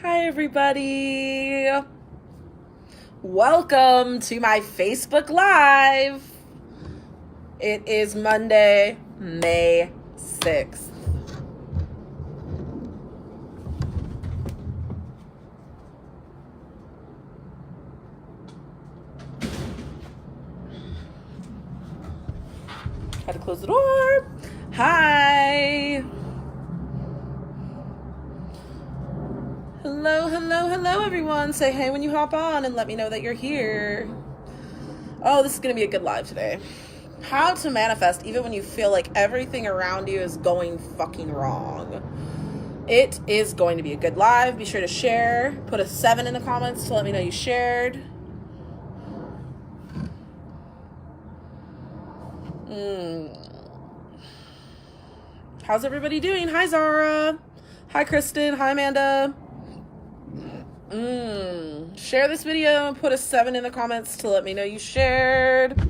Hi, everybody. Welcome to my Facebook Live. It is Monday, May 6th. Had to close the door. Hi. Hello, everyone. Say hey when you hop on and let me know that you're here. Oh, this is going to be a good live today. How to manifest even when you feel like everything around you is going fucking wrong. It is going to be a good live. Be sure to share. Put a 7 in the comments to let me know you shared. How's everybody doing? Hi, Zara. Hi, Kristen. Hi, Amanda. Share this video and put a 7 in the comments to let me know you shared.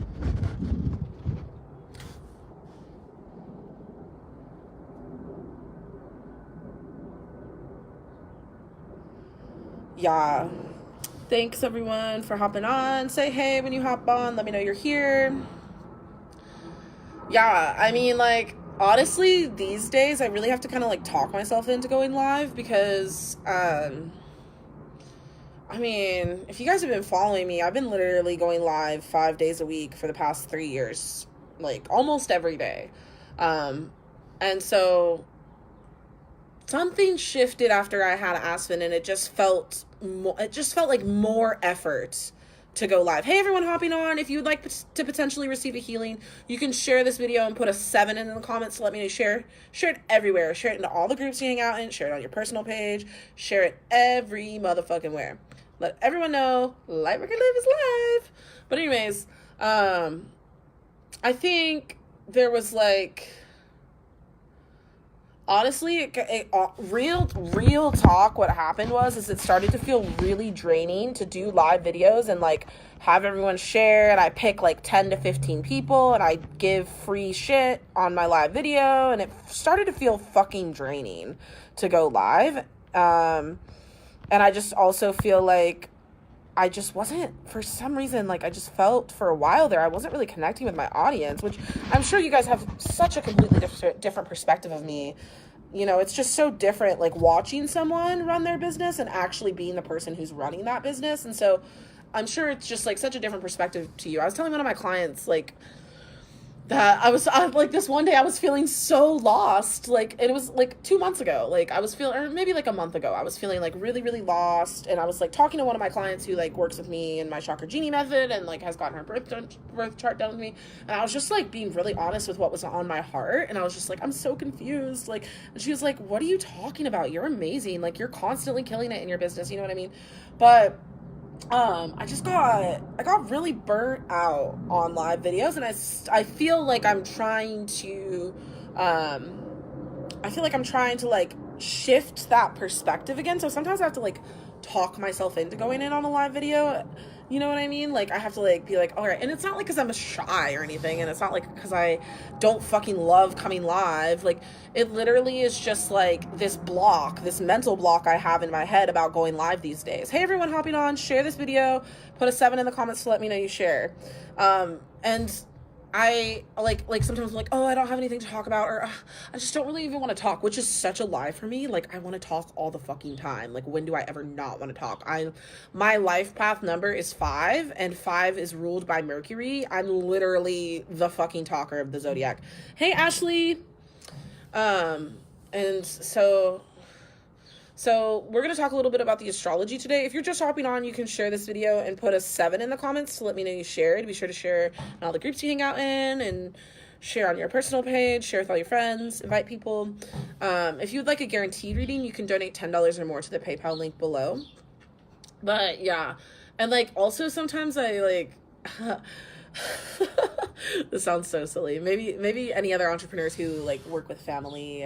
Yeah. Thanks, everyone, for hopping on. Say hey when you hop on. Let me know you're here. Yeah, I mean, like, honestly, these days, I really have to kind of, like, talk myself into going live because, I mean, if you guys have been following me, I've been literally going live 5 days a week for the past 3 years, like, almost every day. And so something shifted after I had Aspen, and it just felt like more effort to go live. Hey, everyone hopping on. If you would like to potentially receive a healing, you can share this video and put a 7 in the comments to let me know. Share it everywhere. Share it into all the groups you hang out in. Share it on your personal page. Share it every motherfucking where. Let everyone know Lightworker Live is live. But anyways, I think there was like, honestly, real talk, what happened is it started to feel really draining to do live videos and like have everyone share, and I pick like 10 to 15 people and I give free shit on my live video, and it started to feel fucking draining to go live. And I just also feel like I just wasn't, for some reason, like I just felt for a while there I wasn't really connecting with my audience, which I'm sure you guys have such a completely different perspective of me. You know, it's just so different, like watching someone run their business and actually being the person who's running that business. And so I'm sure it's just like such a different perspective to you. I was telling one of my clients, like, that I was like, this one day I was feeling so lost, like it was like 2 months ago, like I was feeling, or maybe like a month ago, I was feeling like really lost. And I was like talking to one of my clients who like works with me in my chakra genie method and like has gotten her birth chart done with me, and I was just like being really honest with what was on my heart, and I was just like, I'm so confused, like, and she was like, what are you talking about? You're amazing, like you're constantly killing it in your business, you know what I mean? But I got really burnt out on live videos, and I feel like I'm trying to, like shift that perspective again. So sometimes I have to like talk myself into going in on a live video. You know what I mean? Like I have to like be like, all right. And it's not like because I'm shy or anything. And it's not like because I don't fucking love coming live. Like it literally is just like this mental block I have in my head about going live these days. Hey, everyone hopping on, share this video, put a 7 in the comments to let me know you share. And I like sometimes I'm like, oh, I don't have anything to talk about, or I just don't really even want to talk, which is such a lie for me. Like I want to talk all the fucking time. Like when do I ever not want to talk? My life path number is 5, and 5 is ruled by Mercury. I'm literally the fucking talker of the zodiac. Hey, Ashley. And so we're going to talk a little bit about the astrology today. If you're just hopping on, you can share this video and put a 7 in the comments to let me know you shared. Be sure to share in all the groups you hang out in, and share on your personal page, share with all your friends, invite people. If you'd like a guaranteed reading, you can donate $10 or more to the PayPal link below. But yeah, and like also sometimes I like this sounds so silly. Maybe any other entrepreneurs who like work with family,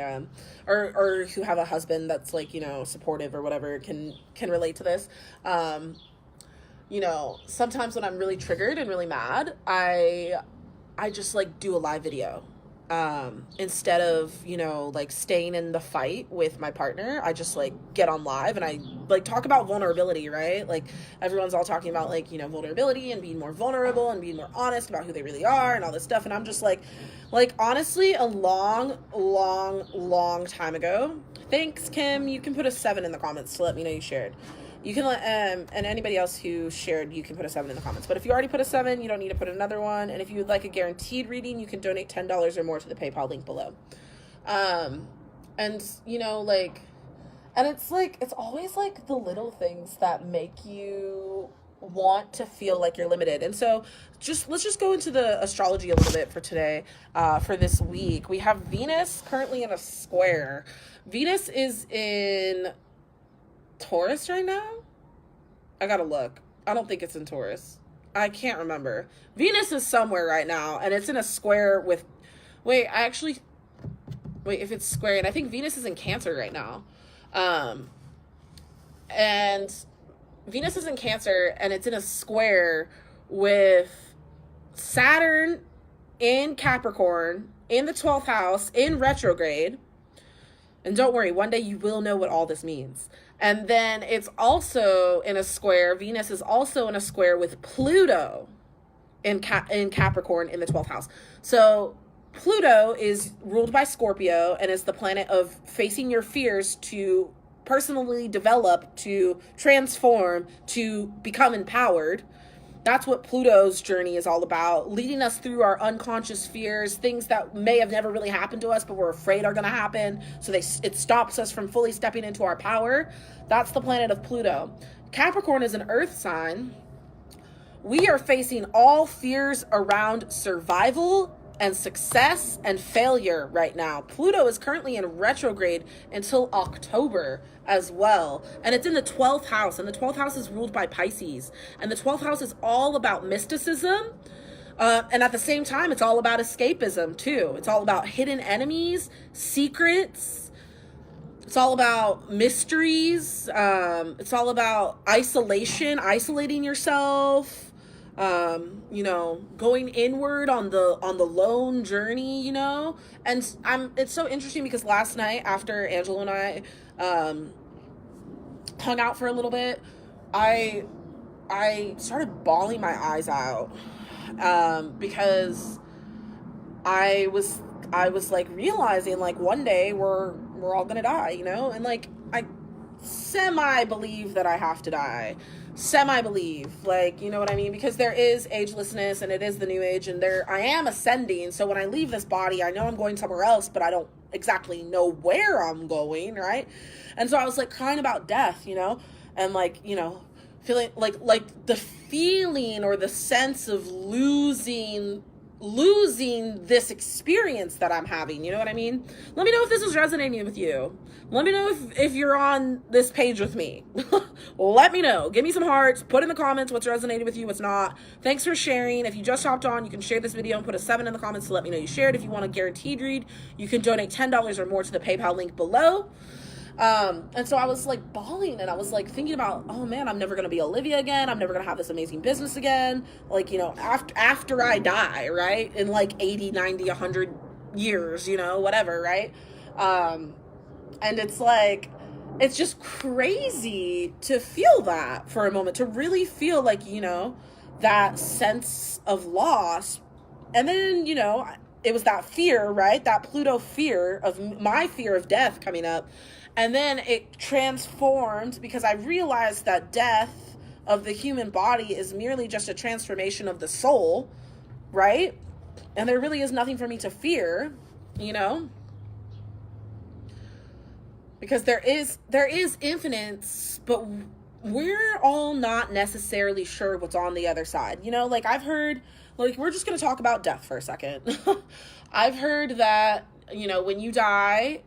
or who have a husband that's like, you know, supportive or whatever can relate to this. You know, sometimes when I'm really triggered and really mad, I just like do a live video. Instead of, you know, like staying in the fight with my partner, I just like get on live and I like talk about vulnerability, right? Like everyone's all talking about like, you know, vulnerability and being more vulnerable and being more honest about who they really are and all this stuff. And I'm just like honestly, a long time ago. Thanks, Kim. You can put a 7 in the comments to let me know you shared. You can let, and anybody else who shared, you can put a 7 in the comments. But if you already put a 7, you don't need to put another one. And if you would like a guaranteed reading, you can donate $10 or more to the PayPal link below. And, you know, like, and it's like, it's always like the little things that make you want to feel like you're limited. And so let's just go into the astrology a little bit for today, for this week. We have Venus currently in a square. Venus is in Taurus right now. I gotta look. I don't think it's in Taurus. I can't remember. Venus is somewhere right now, and it's in a square with, wait, if it's square, and I think Venus is in Cancer right now. And Venus is in Cancer, and it's in a square with Saturn in Capricorn, in the 12th house, in retrograde. And don't worry, one day you will know what all this means. And then it's also in a square, Venus is also in a square with Pluto in Capricorn in the 12th house. So Pluto is ruled by Scorpio and is the planet of facing your fears to personally develop, to transform, to become empowered. That's what Pluto's journey is all about, leading us through our unconscious fears, things that may have never really happened to us, but we're afraid are going to happen. So it stops us from fully stepping into our power. That's the planet of Pluto. Capricorn is an earth sign. We are facing all fears around survival and success and failure right now. Pluto is currently in retrograde until October as well. And it's in the 12th house. And the 12th house is ruled by Pisces. And the 12th house is all about mysticism. And at the same time, it's all about escapism too. It's all about hidden enemies, secrets. It's all about mysteries. It's all about isolation, isolating yourself. You know, going inward on the lone journey, you know. And it's so interesting because last night after Angela and I hung out for a little bit, I started bawling my eyes out because I was like realizing like one day we're all gonna die, you know. And like I semi believe that I have to die. Semi-believe, like, you know what I mean? Because there is agelessness and it is the new age, and I am ascending. So when I leave this body, I know I'm going somewhere else, but I don't exactly know where I'm going, right? And so I was like crying about death, you know, and like, you know, feeling like the feeling or the sense of losing this experience that I'm having, you know what I mean? Let me know if this is resonating with you. Let me know if you're on this page with me. Let me know. Give me some hearts. Put in the comments what's resonating with you, what's not. Thanks for sharing. If you just hopped on, you can share this video and put a 7 in the comments to let me know you shared. If you want a guaranteed read, you can donate $10 or more to the PayPal link below. And so I was like bawling, and I was like thinking about, oh man, I'm never going to be Olivia again. I'm never going to have this amazing business again. Like, you know, after I die, right? In like 80, 90, 100 years, you know, whatever. Right. And it's like, it's just crazy to feel that for a moment, to really feel like, you know, that sense of loss. And then, you know, it was that fear, right? That Pluto fear of my fear of death coming up. And then it transformed because I realized that death of the human body is merely just a transformation of the soul, right? And there really is nothing for me to fear, you know? Because there is infinite, but we're all not necessarily sure what's on the other side. You know, like I've heard, like, we're just going to talk about death for a second. I've heard that, you know, when you die,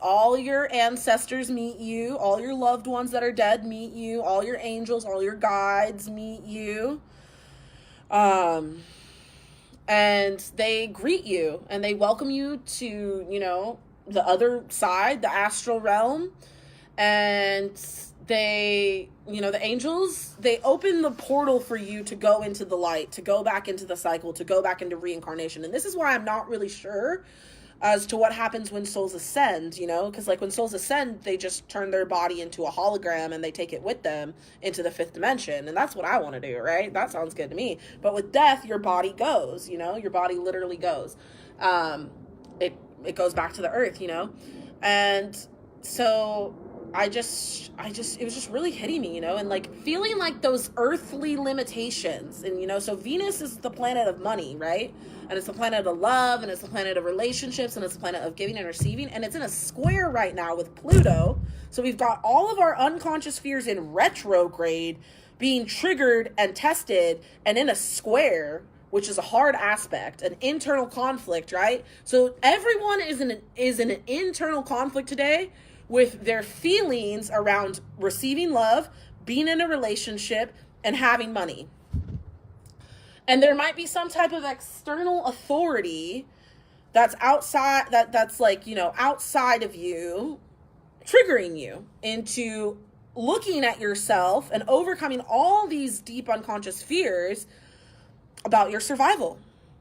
all your ancestors meet you, all your loved ones that are dead meet you, all your angels, all your guides meet you. And they greet you and they welcome you to, you know, the other side, the astral realm. And they, you know, the angels, they open the portal for you to go into the light, to go back into the cycle, to go back into reincarnation. And this is why I'm not really sure as to what happens when souls ascend, you know, because like when souls ascend, they just turn their body into a hologram and they take it with them into the fifth dimension. And that's what I want to do, right? That sounds good to me. But with death, your body goes, you know, your body literally goes. It goes back to the earth, you know? And so it was just really hitting me, you know, and like feeling like those earthly limitations. And, you know, so Venus is the planet of money, right? And it's the planet of love, and it's the planet of relationships, and it's the planet of giving and receiving. And it's in a square right now with Pluto. So we've got all of our unconscious fears in retrograde being triggered and tested and in a square, which is a hard aspect, an internal conflict, right? So everyone is in an internal conflict today with their feelings around receiving love, being in a relationship, and having money. And there might be some type of external authority that's outside, that's like, you know, outside of you, triggering you into looking at yourself and overcoming all these deep unconscious fears about your survival,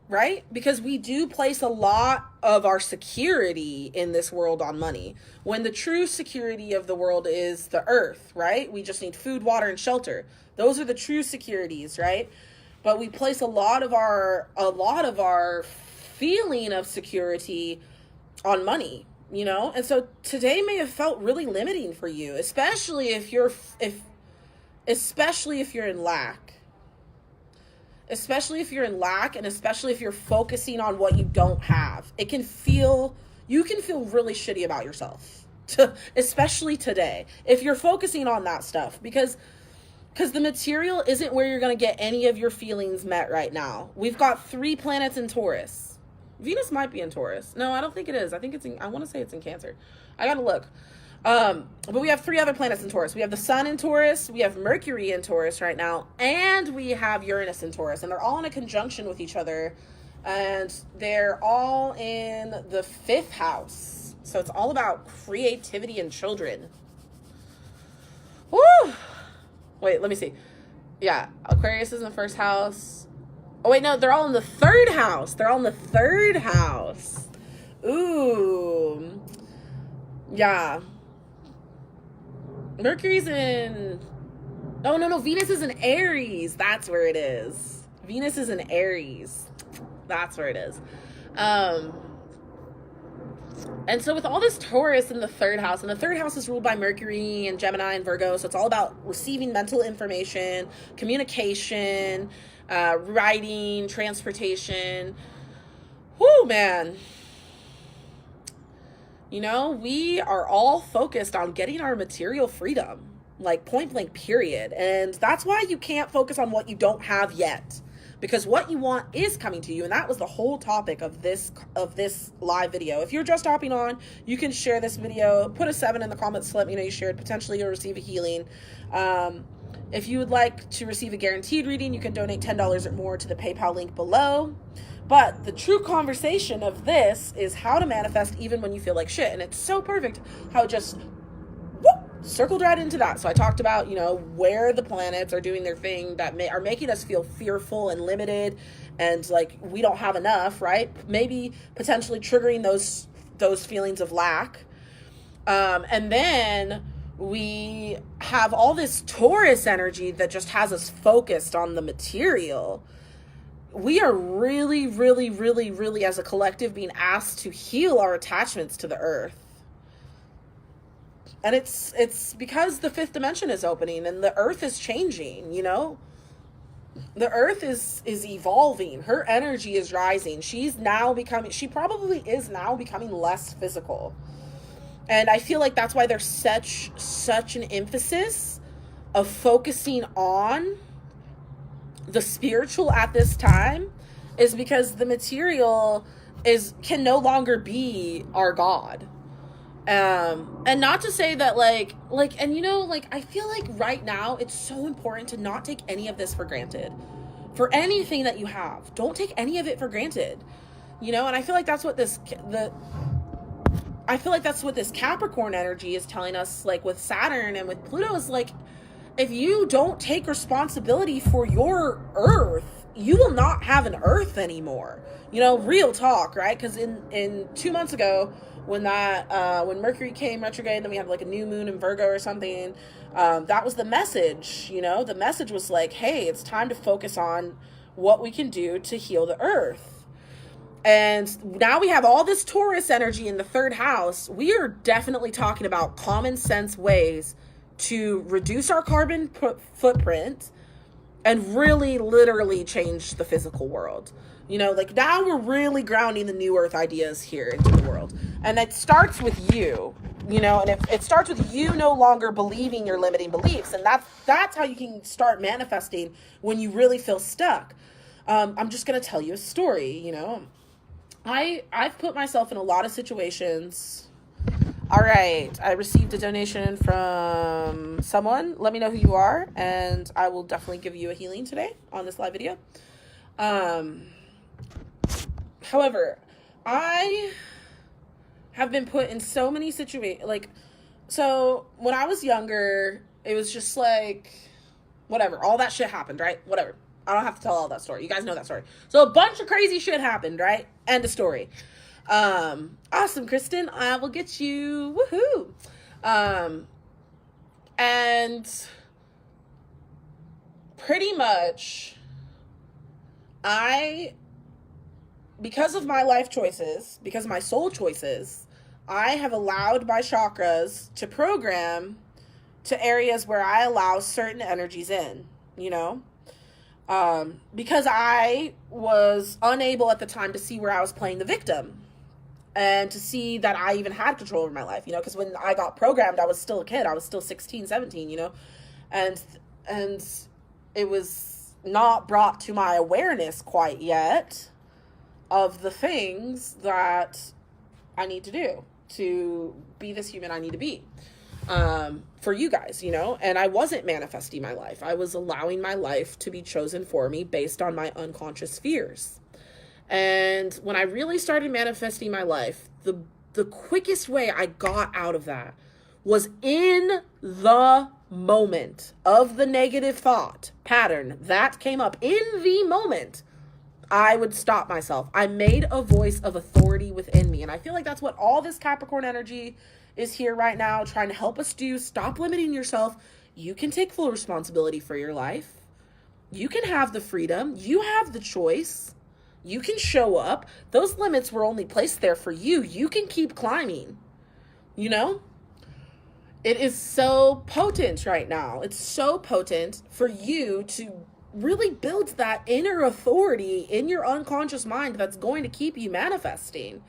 right? Because we do place a lot of our security in this world on money, when the true security of the world is the earth, right? We just need food, water, and shelter. Those are the true securities, right? But we place a lot of our feeling of security on money, you know? And so today may have felt really limiting for you, especially if you're in lack. Especially if you're in lack, and especially if you're focusing on what you don't have. You can feel really shitty about yourself, especially today, if you're focusing on that stuff, because the material isn't where you're going to get any of your feelings met right now. We've got 3 planets in Taurus. Venus might be in Taurus. No, I don't think it is. I want to say it's in Cancer. I got to look. But we have 3 other planets in Taurus. We have the Sun in Taurus, we have Mercury in Taurus right now, and we have Uranus in Taurus, and they're all in a conjunction with each other, and they're all in the 5th house. So it's all about creativity and children. Woo! Wait, let me see. Yeah, Aquarius is in the 1st house. Oh wait, no, they're all in the 3rd house. They're all in the 3rd house. Ooh. Yeah. Mercury's in... Oh, no, Venus is in Aries. That's where it is. Venus is in Aries. That's where it is. And so with all this Taurus in the 3rd house, and the 3rd house is ruled by Mercury and Gemini and Virgo, so it's all about receiving mental information, communication, writing, transportation. Whoo, man. You know, we are all focused on getting our material freedom, like point blank period. And that's why you can't focus on what you don't have yet, because what you want is coming to you. And that was the whole topic of this live video. If you're just hopping on, you can share this video, put a 7 in the comments to let me know you shared. Potentially you'll receive a healing. If you would like to receive a guaranteed reading, you can donate $10 or more to the PayPal link below. But the true conversation of this is how to manifest even when you feel like shit. And it's so perfect how it just circled right into that. So I talked about, you know, where the planets are doing their thing that are making us feel fearful and limited and like we don't have enough, right? Maybe potentially triggering those feelings of lack. And then we have all this Taurus energy that just has us focused on the material. We are really, really, really, really, as a collective, being asked to heal our attachments to the earth. And it's because the 5th dimension is opening and the earth is changing, you know? The earth is evolving. Her energy is rising. She probably is now becoming less physical. And I feel like that's why there's such an emphasis of focusing on the spiritual at this time, is because the material can no longer be our God. And not to say that and you know, like I feel like right now it's so important to not take any of this for granted. For anything that you have, don't take any of it for granted. You know, and I feel like that's what this Capricorn energy is telling us, like with Saturn and with Pluto, is like if you don't take responsibility for your earth, you will not have an earth anymore. You know, real talk, right? Because in 2 months ago, when when Mercury came retrograde, and then we had like a new moon in Virgo or something, that was the message. You know, the message was like, hey, it's time to focus on what we can do to heal the earth. And now we have all this Taurus energy in the third house. We are definitely talking about common sense ways to reduce our carbon footprint and really literally change the physical world. You know, like now we're really grounding the new earth ideas here into the world. And it starts with you, you know, and if it starts with you no longer believing your limiting beliefs. And that's how you can start manifesting when you really feel stuck. I'm just going to tell you a story, you know. I've put myself in a lot of situations. All right, I received a donation from someone. Let me know who you are, and I will definitely give you a healing today on this live video. However, I have been put in so many situations. Like, so when I was younger, it was just like, whatever, all that shit happened, right? Whatever. I don't have to tell all that story. You guys know that story. So a bunch of crazy shit happened, right? End of story. Awesome, Kristen. I will get you. Woohoo. And pretty much because of my life choices, because of my soul choices, I have allowed my chakras to program to areas where I allow certain energies in, you know? Because I was unable at the time to see where I was playing the victim and to see that I even had control over my life, you know, because when I got programmed, I was still a kid. I was still 16, 17, you know, and it was not brought to my awareness quite yet of the things that I need to do to be this human I need to be. For you guys, you know, and I wasn't manifesting my life. I was allowing my life to be chosen for me based on my unconscious fears. And when I really started manifesting my life, the quickest way I got out of that was in the moment of the negative thought pattern that came up. In the moment, I would stop myself. I made a voice of authority within me. And I feel like that's what all this Capricorn energy is here right now, trying to help us do. Stop limiting yourself. You can take full responsibility for your life. You can have the freedom. You have the choice. You can show up. Those limits were only placed there for you. You can keep climbing. You know? It is so potent right now. It's so potent for you to really build that inner authority in your unconscious mind that's going to keep you manifesting.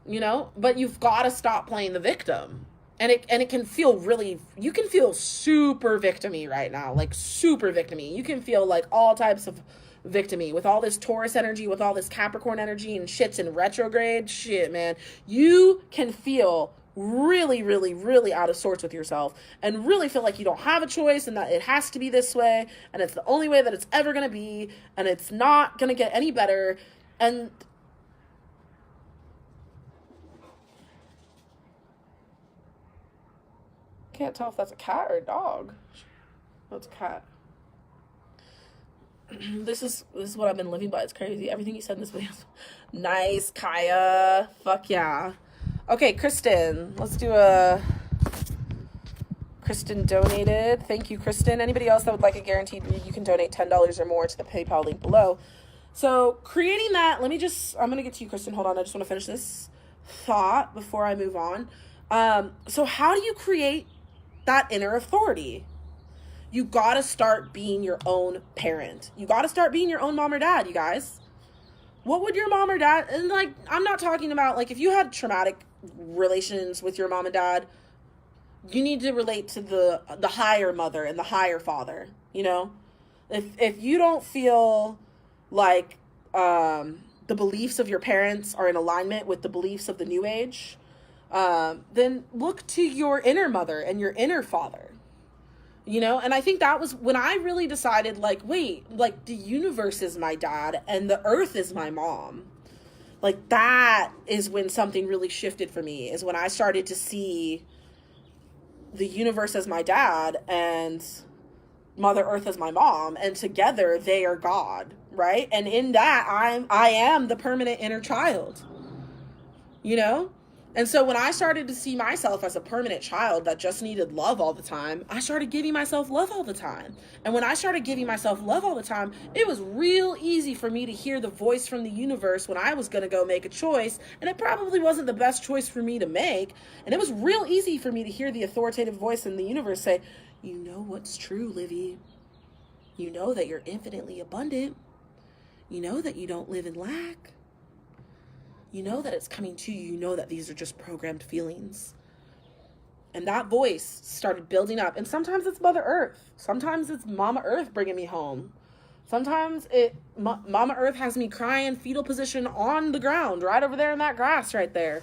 You know, but you've got to stop playing the victim. And it can feel really, you can feel super victim-y right now, like super victim-y. You can feel like all types of victim-y with all this Taurus energy, with all this Capricorn energy, and shit's in retrograde. Shit, man. You can feel really, really, really out of sorts with yourself and really feel like you don't have a choice and that it has to be this way and it's the only way that it's ever going to be and it's not going to get any better. And can't tell if that's a cat or a dog. That's a cat. This is what I've been living by. It's crazy. Everything you said in this video. Nice, Kaya. Fuck yeah. Okay, Kristen. Let's do Kristen donated. Thank you, Kristen. Anybody else that would like a guaranteed read, you can donate $10 or more to the PayPal link below. So creating that, I'm going to get to you, Kristen. Hold on. I just want to finish this thought before I move on. So how do you create that inner authority? You got to start being your own parent. You got to start being your own mom or dad, you guys. What would your mom or dad, and like, I'm not talking about, like, if you had traumatic relations with your mom and dad, you need to relate to the higher mother and the higher father, you know? If you don't feel like the beliefs of your parents are in alignment with the beliefs of the new age, then look to your inner mother and your inner father, you know? And I think that was when I really decided, like, wait, like, the universe is my dad and the earth is my mom. Like, that is when something really shifted for me, is when I started to see the universe as my dad and Mother Earth as my mom, and together they are God, right? And in that, I am the permanent inner child, you know? And so when I started to see myself as a permanent child that just needed love all the time, I started giving myself love all the time. And when I started giving myself love all the time, it was real easy for me to hear the voice from the universe when I was going to go make a choice. And it probably wasn't the best choice for me to make. And it was real easy for me to hear the authoritative voice in the universe say, you know what's true, Livy. You know that you're infinitely abundant. You know that you don't live in lack. You know that it's coming to you. You know that these are just programmed feelings. And that voice started building up. And sometimes it's Mother Earth. Sometimes it's Mama Earth bringing me home. Sometimes Mama Earth has me crying fetal position on the ground, right over there in that grass right there.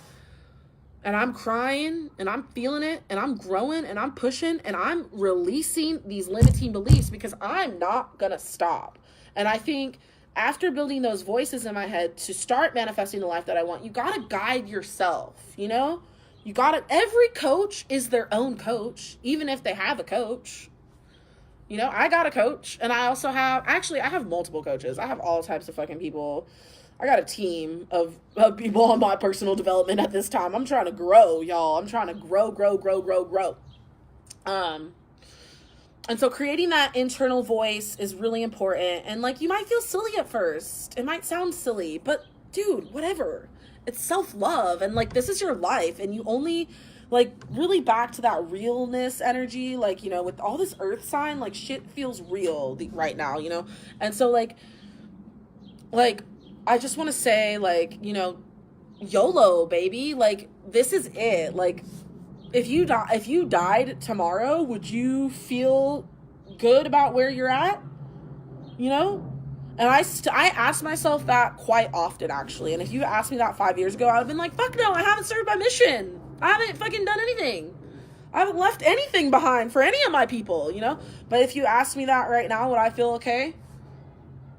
And I'm crying and I'm feeling it and I'm growing and I'm pushing and I'm releasing these limiting beliefs because I'm not going to stop. And I think after building those voices in my head to start manifesting the life that I want, you got to guide yourself, you know? You got to, every coach is their own coach, even if they have a coach. You know, I got a coach, and I also have, actually, I have multiple coaches. I have all types of fucking people. I got a team of people on my personal development at this time. I'm trying to grow, y'all. I'm trying to grow. And so creating that internal voice is really important. And like, you might feel silly at first. It might sound silly, but dude, whatever. It's self-love. And like, this is your life. And you only, like, really back to that realness energy. Like, you know, with all this earth sign, like, shit feels real right now, you know? And so like, I just want to say, like, you know, YOLO, baby. Like, this is it. Like, if you died tomorrow, would you feel good about where you're at? You know? And I ask myself that quite often, actually. And if you asked me that 5 years ago, I would have been like, fuck no, I haven't served my mission. I haven't fucking done anything. I haven't left anything behind for any of my people, you know? But if you ask me that right now, would I feel okay?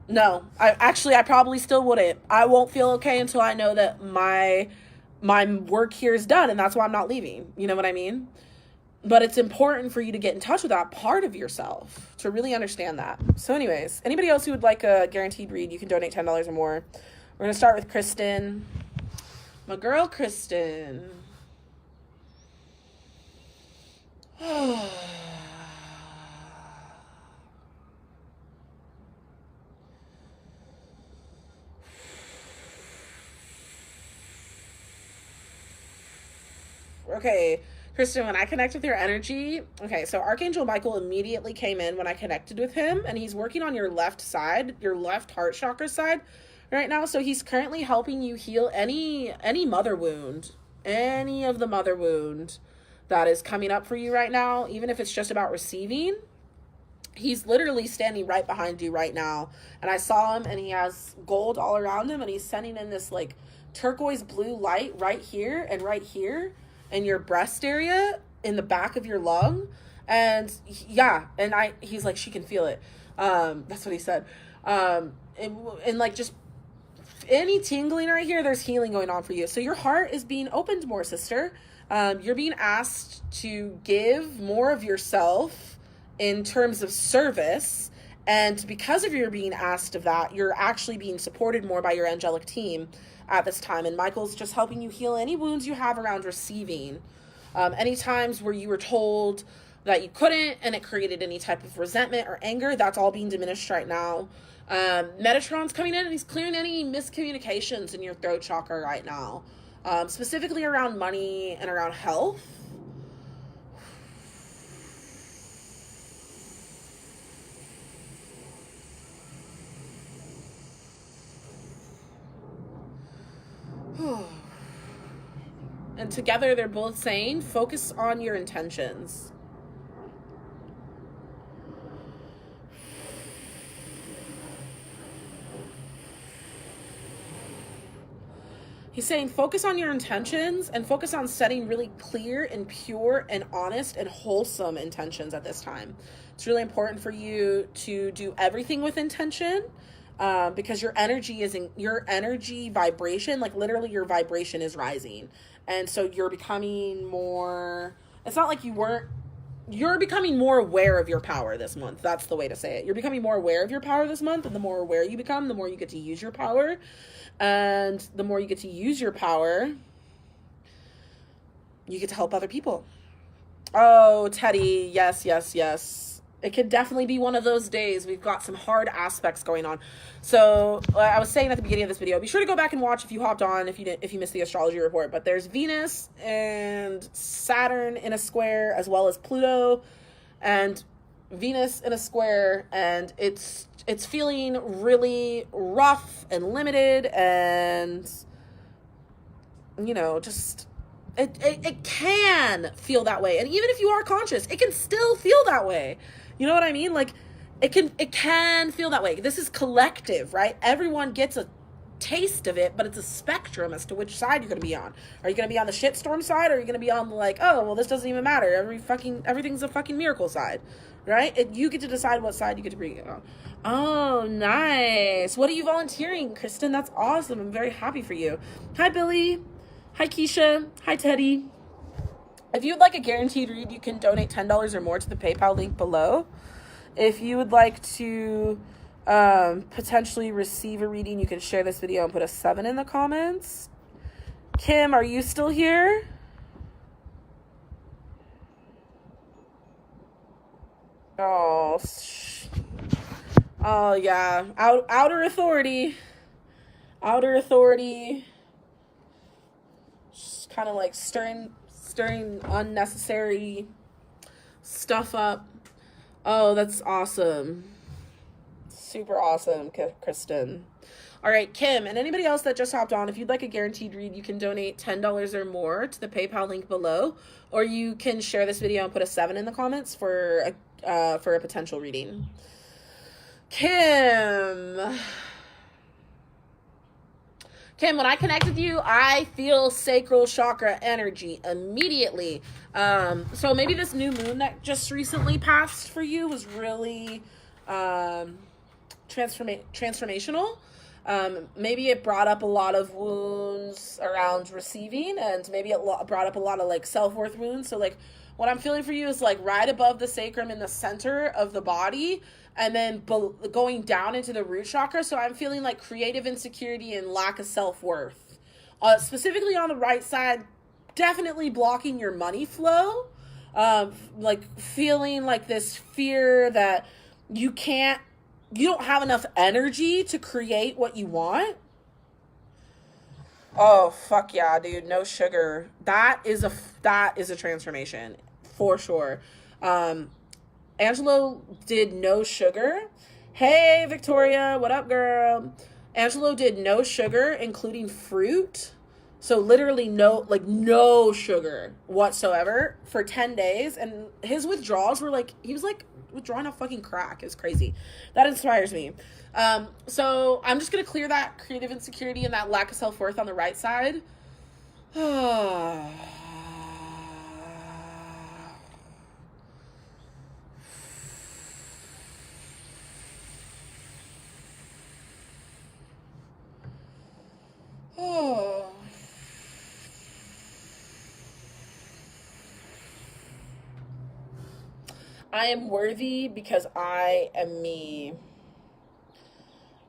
No. I probably still wouldn't. I won't feel okay until I know that my work here is done, and that's why I'm not leaving. You know what I mean? But it's important for you to get in touch with that part of yourself to really understand that. So anyways, anybody else who would like a guaranteed read, you can donate $10 or more. We're going to start with Kristen. My girl, Kristen. Okay, Kristen, when I connect with your energy, okay, so Archangel Michael immediately came in when I connected with him, and he's working on your left side, your left heart chakra side right now. So he's currently helping you heal any mother wound, any of the mother wound that is coming up for you right now, even if it's just about receiving. He's literally standing right behind you right now. And I saw him, and he has gold all around him, and he's sending in this like turquoise blue light right here and right here in your breast area, in the back of your lung. And yeah, and he's like, she can feel it. That's what he said. And like, just any tingling right here, there's healing going on for you. So your heart is being opened more, sister. You're being asked to give more of yourself in terms of service. And because of your being asked of that, you're actually being supported more by your angelic team at this time. And Michael's just helping you heal any wounds you have around receiving. Any times where you were told that you couldn't and it created any type of resentment or anger, that's all being diminished right now. Metatron's coming in and he's clearing any miscommunications in your throat chakra right now. Specifically around money and around health. And together they're both saying, focus on your intentions. He's saying, focus on your intentions and focus on setting really clear and pure and honest and wholesome intentions at this time. It's really important for you to do everything with intention. Because your energy vibration, like literally your vibration is rising. And so you're becoming more, it's not like you weren't you're becoming more aware of your power this month. That's the way to say it. You're becoming more aware of your power this month, and the more aware you become, the more you get to use your power. And the more you get to use your power, you get to help other people. Oh, Teddy, yes, yes, yes. It could definitely be one of those days. We've got some hard aspects going on. So I was saying at the beginning of this video, be sure to go back and watch if you hopped on, if you missed the astrology report. But there's Venus and Saturn in a square, as well as Pluto and Venus in a square, and it's feeling really rough and limited, and just it can feel that way. And even if you are conscious, it can still feel that way. You know what I mean? Like, it can feel that way. This is collective, right? Everyone gets a taste of it, but it's a spectrum as to which side you're going to be on. Are you going to be on the shitstorm side, or are you going to be on this doesn't even matter, everything's a fucking miracle side, right? You get to decide what side you get to bring it on. Oh, nice. What are you volunteering, Kristen? That's awesome. I'm very happy for you. Hi, Billy. Hi, Keisha. Hi, Teddy. If you'd like a guaranteed read, you can donate $10 or more to the PayPal link below. If you would like to potentially receive a reading, you can share this video and put a 7 in the comments. Kim, are you still here? Oh yeah. Outer authority. Just kind of like stirring unnecessary stuff up. Oh, that's awesome. Super awesome, Kristen. All right, Kim, and anybody else that just hopped on, if you'd like a guaranteed read, you can donate $10 or more to the PayPal link below, or you can share this video and put a 7 in the comments for a potential reading. Kim, when I connect with you, I feel sacral chakra energy immediately. So maybe this new moon that just recently passed for you was really transformational. Maybe it brought up a lot of wounds around receiving, and maybe it brought up a lot of like self-worth wounds. So like what I'm feeling for you is like right above the sacrum in the center of the body, and then going down into the root chakra. So I'm feeling like creative insecurity and lack of self-worth. Specifically on the right side, definitely blocking your money flow. Like feeling like this fear that you don't have enough energy to create what you want. Oh, fuck yeah, dude. No sugar. That is a transformation for sure. Angelo did no sugar. Hey, Victoria, what up, girl? Angelo did no sugar, including fruit. So literally no sugar whatsoever for 10 days. And his withdrawals were like, he was like withdrawing a fucking crack. It's crazy. That inspires me. So I'm just going to clear that creative insecurity and that lack of self-worth on the right side. I am worthy because I am me.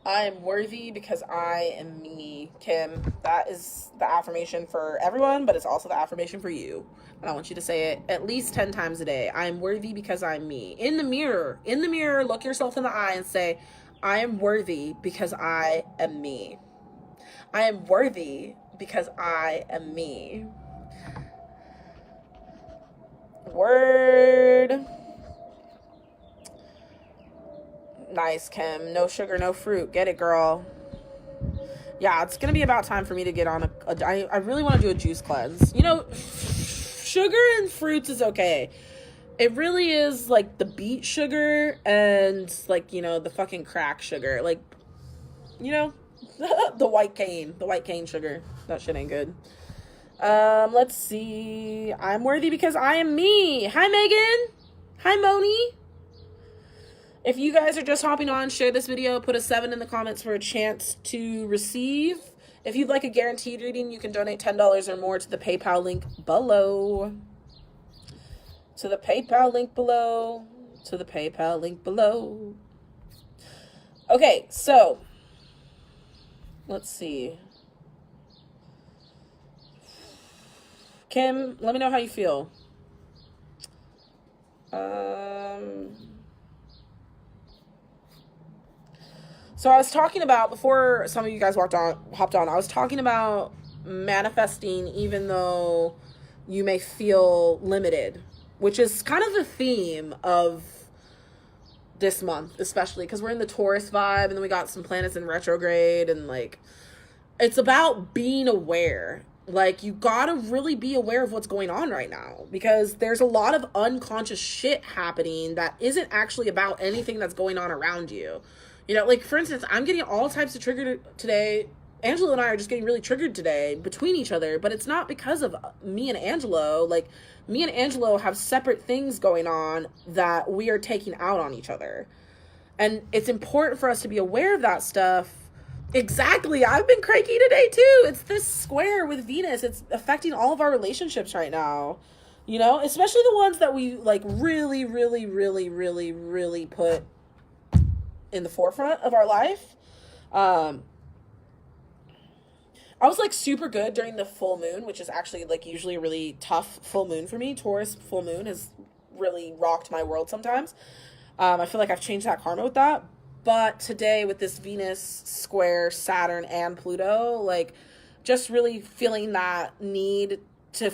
I am worthy because I am me. Kim, that is the affirmation for everyone, but it's also the affirmation for you. And I want you to say it at least 10 times a day. I am worthy because I'm me. In the mirror, look yourself in the eye and say, I am worthy because I am me. I am worthy because I am me. Word. Nice, Kim. No sugar, no fruit. Get it, girl. Yeah, it's gonna be about time for me to get on I really want to do a juice cleanse. Sugar and fruits is okay. It really is like the beet sugar and like, the fucking crack sugar. Like, the white cane sugar. That shit ain't good. Let's see. I'm worthy because I am me. Hi, Megan. Hi, Moni. If you guys are just hopping on, share this video, put a 7 in the comments for a chance to receive. If you'd like a guaranteed reading, you can donate $10 or more to the PayPal link below. To the PayPal link below. To the PayPal link below. Okay, so let's see. Kim, let me know how you feel. So I was talking about, before some of you guys hopped on, I was talking about manifesting even though you may feel limited, which is kind of the theme of this month, especially because we're in the Taurus vibe, and then we got some planets in retrograde, and like, it's about being aware. Like, you gotta really be aware of what's going on right now, because there's a lot of unconscious shit happening that isn't actually about anything that's going on around you. You know, like, for instance, I'm getting all types of triggered today. Angelo and I are just getting really triggered today between each other, but it's not because of me and Angelo. Like, me and Angelo have separate things going on that we are taking out on each other. And it's important for us to be aware of that stuff. Exactly. I've been cranky today too. It's this square with Venus. It's affecting all of our relationships right now. You know, especially the ones that we like really, really, really, really, really put in the forefront of our life. I was like super good during the full moon, which is actually like usually a really tough full moon for me. Taurus full moon has really rocked my world sometimes. I feel like I've changed that karma with that. But today with this Venus square Saturn and Pluto, like, just really feeling that need to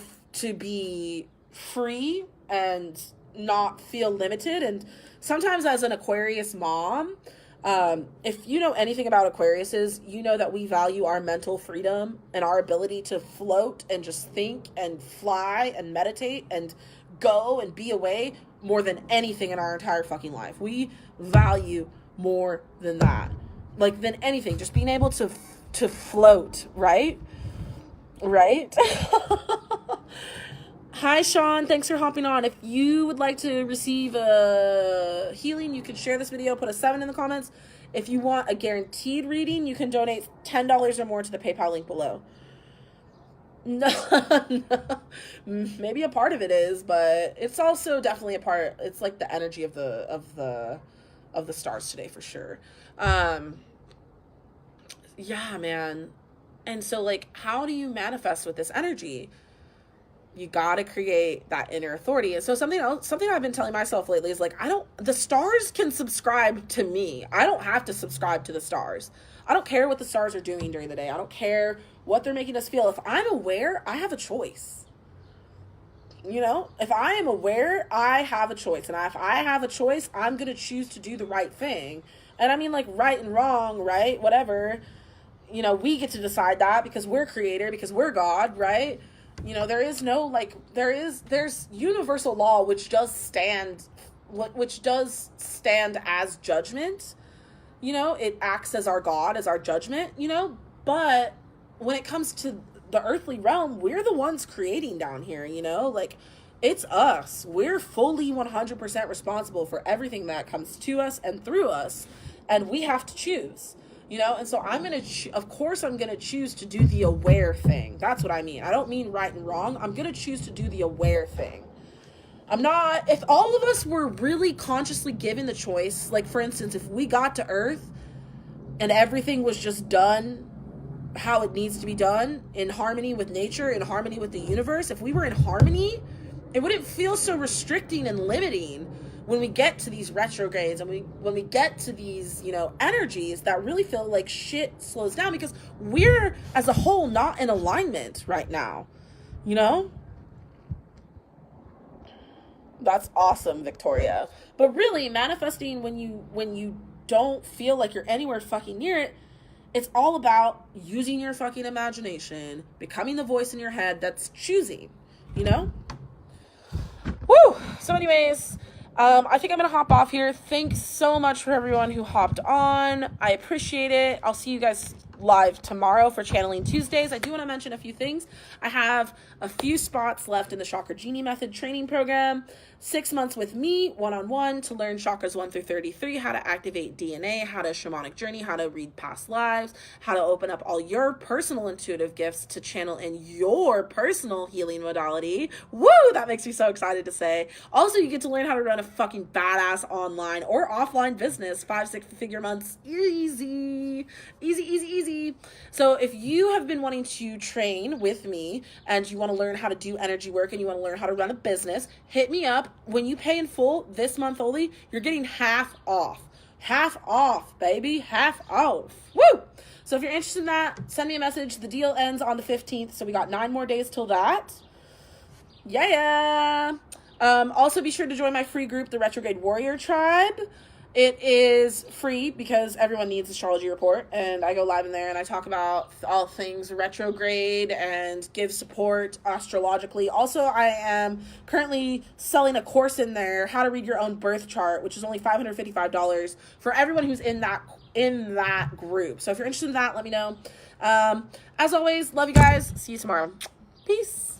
be free and not feel limited. And sometimes as an Aquarius mom, if you know anything about Aquariuses, you know that we value our mental freedom and our ability to float and just think and fly and meditate and go and be away more than anything in our entire fucking life. We value more than that, like, than anything, just being able to float, right? Hi Sean, thanks for hopping on. If you would like to receive a healing, you can share this video, put a 7 in the comments. If you want a guaranteed reading, you can donate $10 or more to the PayPal link below. No, maybe a part of it is, but it's also definitely a part. It's like the energy of the stars today for sure. Yeah, man. And so, like, how do you manifest with this energy? You gotta create that inner authority. And so something I've been telling myself lately is like, the stars can subscribe to me. I don't have to subscribe to the stars. I don't care what the stars are doing during the day. I don't care what they're making us feel. If I'm aware, I have a choice. You know, if I am aware, I have a choice. And if I have a choice, I'm going to choose to do the right thing. And I mean, like, right and wrong, right? Whatever. You know, we get to decide that because we're creator, because we're God, right? You know, there is no, like, there's universal law, which does stand as judgment. You know, it acts as our God, as our judgment, you know, but when it comes to the earthly realm, we're the ones creating down here, you know, like, it's us. We're fully 100% responsible for everything that comes to us and through us, and we have to choose, you know. And so I'm going to, of course, I'm going to choose to do the aware thing. That's what I mean. I don't mean right and wrong. I'm going to choose to do the aware thing. If all of us were really consciously given the choice, like, for instance, if we got to Earth and everything was just done how it needs to be done, in harmony with nature, in harmony with the universe, if we were in harmony, it wouldn't feel so restricting and limiting when we get to these retrogrades and when we get to these, you know, energies that really feel like shit slows down, because we're as a whole not in alignment right now, you know. That's awesome, Victoria. But really, manifesting when you don't feel like you're anywhere fucking near it, it's all about using your fucking imagination, becoming the voice in your head that's choosing, you know? Woo! So anyways, I think I'm going to hop off here. Thanks so much for everyone who hopped on. I appreciate it. I'll see you guys live tomorrow for Channeling Tuesdays. I do want to mention a few things. I have a few spots left in the Chakra Genie Method training program. 6 months with me, one-on-one, to learn chakras 1 through 33, how to activate DNA, how to shamanic journey, how to read past lives, how to open up all your personal intuitive gifts to channel in your personal healing modality. Woo! That makes me so excited to say. Also, you get to learn how to run a fucking badass online or offline business, 5-6 figure months. Easy. Easy, easy, easy. So if you have been wanting to train with me and you want to learn how to do energy work and you want to learn how to run a business, hit me up. When you pay in full this month only, you're getting half off. Half off, baby. Half off. Woo! So if you're interested in that, send me a message. The deal ends on the 15th, so we got 9 more days till that. Yeah. Also, be sure to join my free group, the Retrograde Warrior Tribe. It is free because everyone needs astrology report, and I go live in there and I talk about all things retrograde and give support astrologically. Also, I am currently selling a course in there, how to read your own birth chart, which is only $555 for everyone who's in that group. So if you're interested in that, let me know. As always, love you guys. See you tomorrow. Peace.